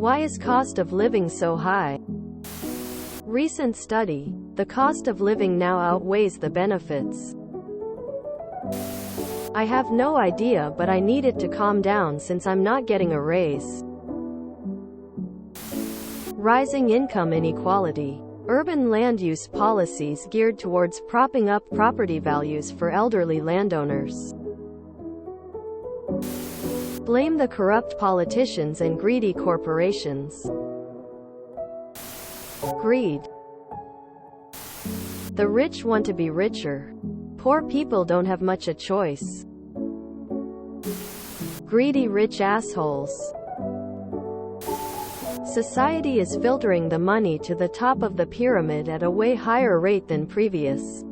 Why is cost of living so high? Recent study. The cost of living now outweighs the benefits. I have no idea, but I need it to calm down since I'm not getting a raise. Rising income inequality. Urban land use policies geared towards propping up property values for elderly landowners. Blame the corrupt politicians and greedy corporations. Greed. The rich want to be richer. Poor people don't have much a choice. Greedy rich assholes. Society is filtering the money to the top of the pyramid at a way higher rate than previous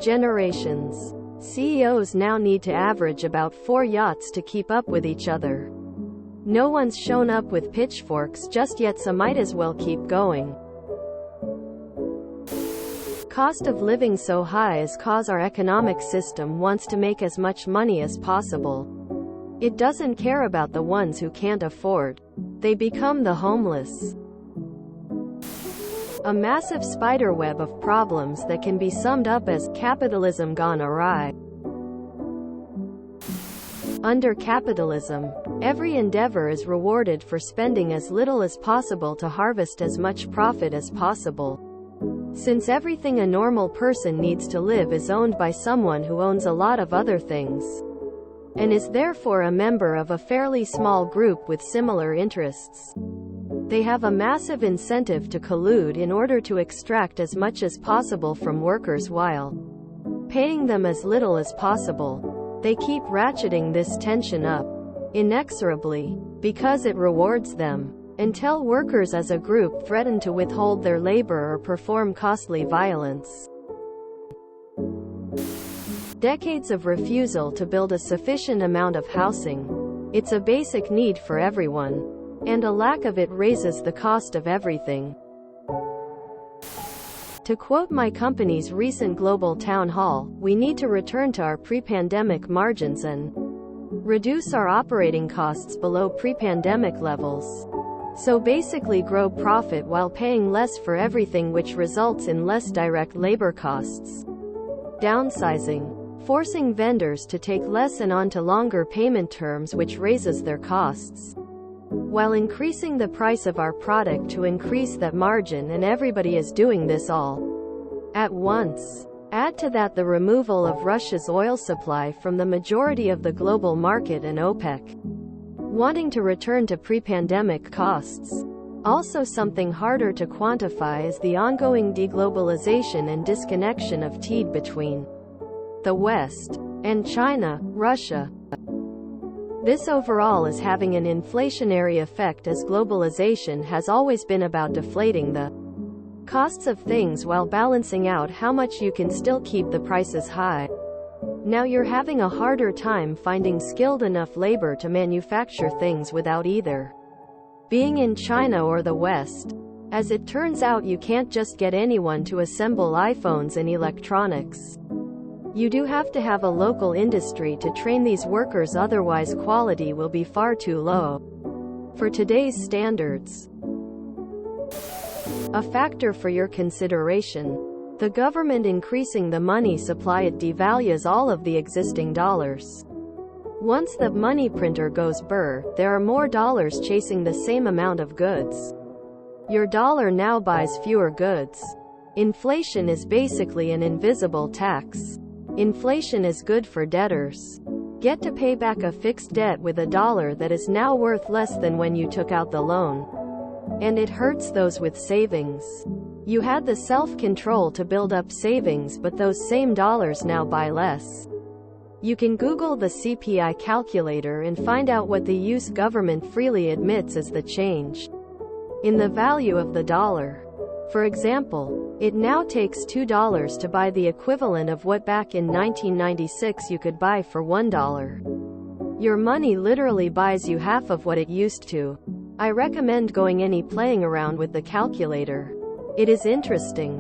generations. CEOs now need to average about 4 yachts to keep up with each other. No one's shown up with pitchforks just yet, so might as well keep going. Cost of living so high is cause our economic system wants to make as much money as possible. It doesn't care about the ones who can't afford. They become the homeless. A massive spiderweb of problems that can be summed up as capitalism gone awry. Under capitalism, every endeavor is rewarded for spending as little as possible to harvest as much profit as possible. Since everything a normal person needs to live is owned by someone who owns a lot of other things, and is therefore a member of a fairly small group with similar interests, they have a massive incentive to collude in order to extract as much as possible from workers while paying them as little as possible. They keep ratcheting this tension up, inexorably, because it rewards them, until workers as a group threaten to withhold their labor or perform costly violence. Decades of refusal to build a sufficient amount of housing. It's a basic need for everyone, and a lack of it raises the cost of everything. To quote my company's recent global town hall, we need to return to our pre-pandemic margins and reduce our operating costs below pre-pandemic levels. So basically grow profit while paying less for everything, which results in less direct labor costs. Downsizing. Forcing vendors to take less and onto longer payment terms, which raises their costs, while increasing the price of our product to increase that margin, and everybody is doing this all at once. Add to that the removal of Russia's oil supply from the majority of the global market and OPEC wanting to return to pre-pandemic costs. Also, something harder to quantify is the ongoing deglobalization and disconnection of trade between the West and China, Russia. This overall is having an inflationary effect, as globalization has always been about deflating the costs of things while balancing out how much you can still keep the prices high. Now you're having a harder time finding skilled enough labor to manufacture things without either being in China or the West. As it turns out, you can't just get anyone to assemble iPhones and electronics. You do have to have a local industry to train these workers, otherwise quality will be far too low for today's standards. A factor for your consideration. The government increasing the money supply, it devalues all of the existing dollars. Once the money printer goes brr, there are more dollars chasing the same amount of goods. Your dollar now buys fewer goods. Inflation is basically an invisible tax. Inflation is good for debtors. Get to pay back a fixed debt with a dollar that is now worth less than when you took out the loan. And it hurts those with savings. You had the self-control to build up savings, but those same dollars now buy less. You can Google the CPI calculator and find out what the US government freely admits is the change in the value of the dollar. For example, it now takes $2 to buy the equivalent of what back in 1996 you could buy for $1. Your money literally buys you half of what it used to. I recommend playing around with the calculator. It is interesting.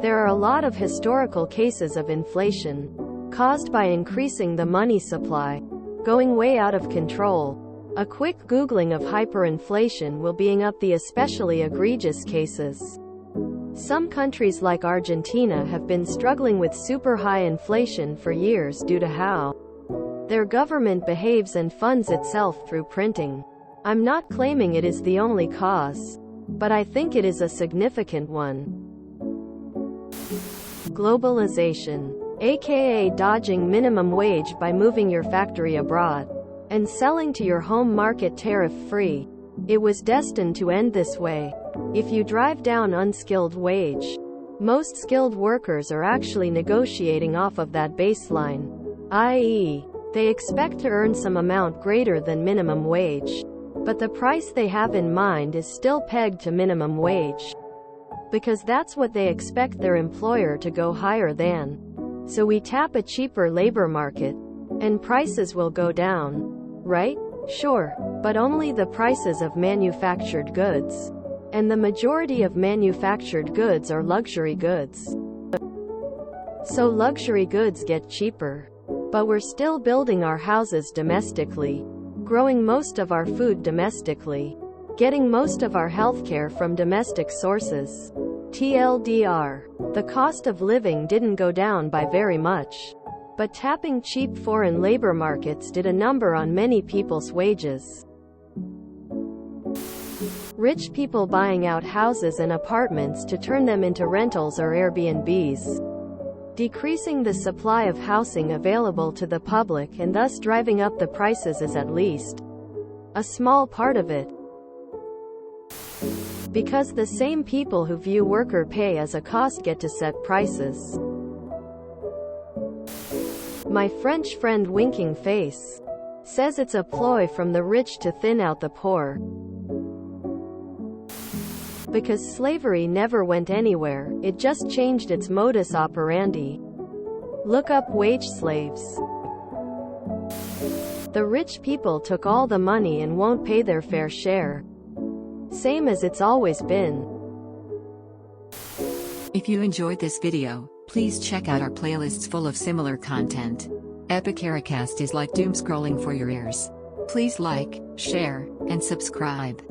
There are a lot of historical cases of inflation caused by increasing the money supply, going way out of control. A quick Googling of hyperinflation will bring up the especially egregious cases. Some countries like Argentina have been struggling with super high inflation for years due to how their government behaves and funds itself through printing. I'm not claiming it is the only cause, but I think it is a significant one. Globalization, aka dodging minimum wage by moving your factory abroad and selling to your home market tariff-free. It was destined to end this way. If you drive down unskilled wage, most skilled workers are actually negotiating off of that baseline, i.e., they expect to earn some amount greater than minimum wage, but the price they have in mind is still pegged to minimum wage, because that's what they expect their employer to go higher than. So we tap a cheaper labor market, and prices will go down, right? Sure, but only the prices of manufactured goods. And the majority of manufactured goods are luxury goods. So luxury goods get cheaper. But we're still building our houses domestically, growing most of our food domestically, getting most of our healthcare from domestic sources. TLDR, the cost of living didn't go down by very much. But tapping cheap foreign labor markets did a number on many people's wages. Rich people buying out houses and apartments to turn them into rentals or Airbnbs, decreasing the supply of housing available to the public and thus driving up the prices is at least a small part of it. Because the same people who view worker pay as a cost get to set prices. My French friend winking face says it's a ploy from the rich to thin out the poor. Because slavery never went anywhere, it just changed its modus operandi. Look up wage slaves. The rich people took all the money and won't pay their fair share. Same as it's always been. If you enjoyed this video, please check out our playlists full of similar content. Epic Ericast is like doom scrolling for your ears. Please like, share, and subscribe.